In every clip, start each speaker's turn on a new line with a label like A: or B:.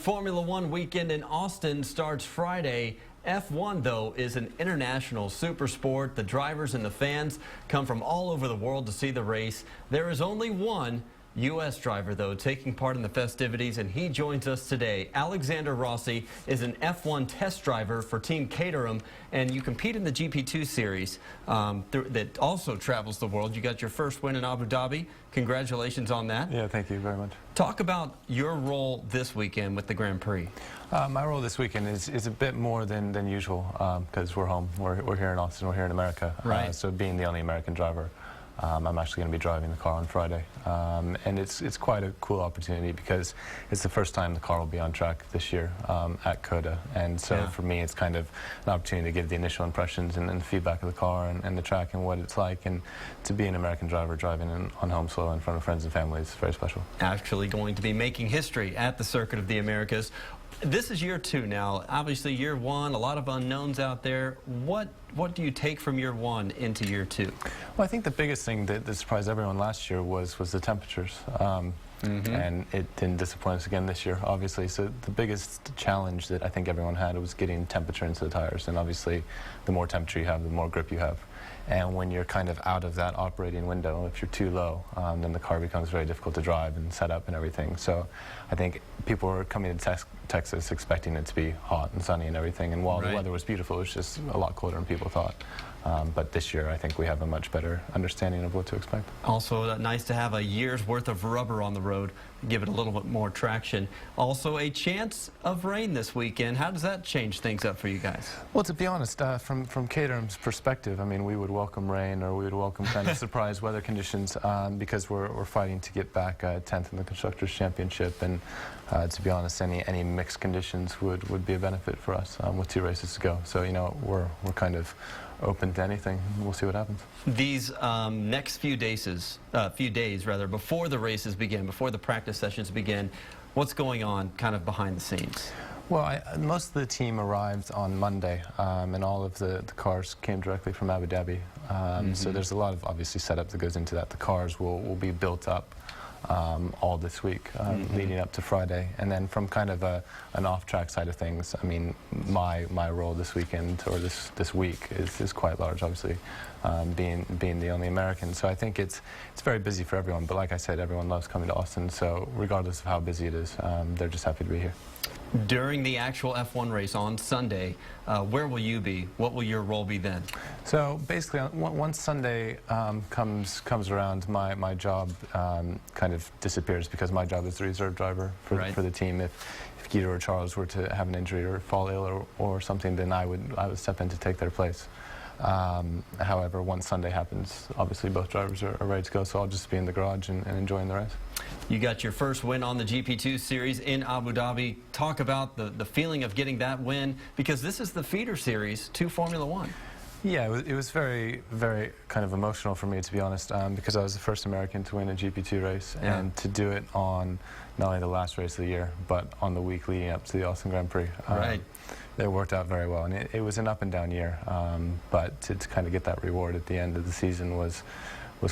A: Formula One weekend in Austin starts Friday. F1, though, is an international super sport. The drivers and the fans come from all over the world to see the race. There is only one U.S. driver, though, taking part in the festivities, and he joins us today. Alexander Rossi is an F1 test driver for Team Caterham, and you compete in the GP2 series that also travels the world. You got your first win in Abu Dhabi. Congratulations on that.
B: Yeah, thank you very much.
A: Talk about your role this weekend with the Grand Prix.
B: My role this weekend is a bit more than usual because we're home. We're here in Austin. We're here in America.
A: Right.
B: So being the only American driver, I'm actually going to be driving the car on Friday. And it's quite a cool opportunity because it's the first time the car will be on track this year at COTA. And so for me, it's kind of an opportunity to give the initial impressions and feedback of the car and the track and what it's like. And to be an American driver driving on home soil in front of friends and family is very special.
A: Actually going to be making history at the Circuit of the Americas. This is year two now. Obviously, year one, a lot of unknowns out there. What do you take from year one into year two?
B: Well, I think the biggest thing that surprised everyone last year was the temperatures. And it didn't disappoint us again this year, obviously. So the biggest challenge that I think everyone had was getting temperature into the tires. And obviously, the more temperature you have, the more grip you have. And when you're kind of out of that operating window, if you're too low, then the car becomes very difficult to drive and set up and everything. So I think people were coming to Texas expecting it to be hot and sunny and everything. And while the weather was beautiful, it was just a lot colder than people thought. But this year, I think we have a much better understanding of what to expect.
A: Also, nice to have a year's worth of rubber on the road, give it a little bit more traction. Also, a chance of rain this weekend. How does that change things up for you guys?
B: Well, to be honest, from Caterham's perspective, I mean, we would welcome rain or we would welcome kind of surprise weather conditions because we're fighting to get back 10th in the Constructors' Championship. And to be honest, any mixed conditions would be a benefit for us with 2 races to go. So, you know, we're kind of open to anything. We'll see what happens. These
A: next few days before the races begin, before the practice sessions begin, what's going on kind of behind the scenes?
B: Well, most of the team arrived on Monday, and all of the cars came directly from Abu Dhabi. So there's a lot of obviously setup that goes into that. The cars will be built up all this week, leading up to Friday. And then from kind of an off-track side of things, I mean, my role this weekend or this week is quite large, obviously, being the only American. So I think it's very busy for everyone. But like I said, everyone loves coming to Austin. So regardless of how busy it is, they're just happy to be here.
A: During the actual F1 race on Sunday, where will you be? What will your role be then? So basically, once Sunday comes around, my job kind of disappears because my job is the reserve driver for the team. If Guido or Charles were to have an injury or fall ill or something, then I would step in to take their place. However, once Sunday happens, obviously both drivers are ready to go, so I'll just be in the garage and enjoying the race. You got your first win on the GP2 series in Abu Dhabi. Talk about the feeling of getting that win, because this is the feeder series to Formula One.
B: Yeah, it was very, very kind of emotional for me, to be honest, because I was the first American to win a GP2 race, and to do it on not only the last race of the year, but on the week leading up to the Austin Grand Prix. It worked out very well, and it was an up-and-down year, but to kind of get that reward at the end of the season was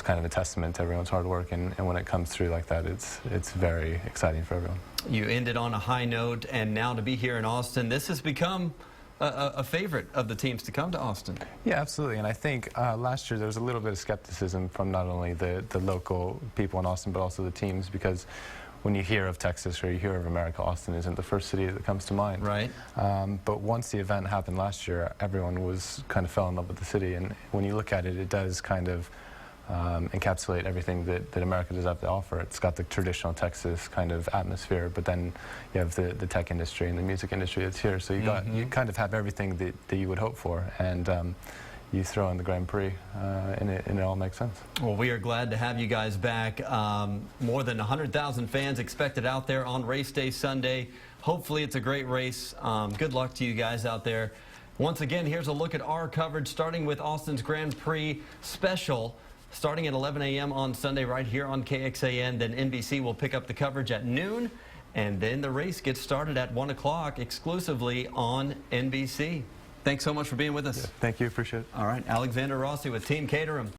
B: kind of a testament to everyone's hard work, and when it comes through like that, it's very exciting for everyone. You ended on a high note, and now to be here in Austin, this has become a favorite of the teams to come to Austin. Yeah, absolutely, and I think last year there was a little bit of skepticism from not only the local people in Austin, but also the teams, because when you hear of Texas or you hear of America, Austin isn't the first city that comes to mind. Right. But once the event happened last year, everyone kind of fell in love with the city, and when you look at it, it does kind of encapsulate everything that America does have to offer. It's got the traditional Texas kind of atmosphere, but then you have the tech industry and the music industry that's here. So you kind of have everything that you would hope for, and you throw in the Grand Prix, and it all makes sense. Well, we are glad to have you guys back. More than 100,000 fans expected out there on race day Sunday. Hopefully it's a great race. Good luck to you guys out there. Once again, here's a look at our coverage, starting with Austin's Grand Prix special, starting at 11 a.m. on Sunday right here on KXAN. Then NBC will pick up the coverage at noon, and then the race gets started at 1 o'clock exclusively on NBC. Thanks so much for being with us. Yeah, thank you. Appreciate it. All right, Alexander Rossi with Team Caterham.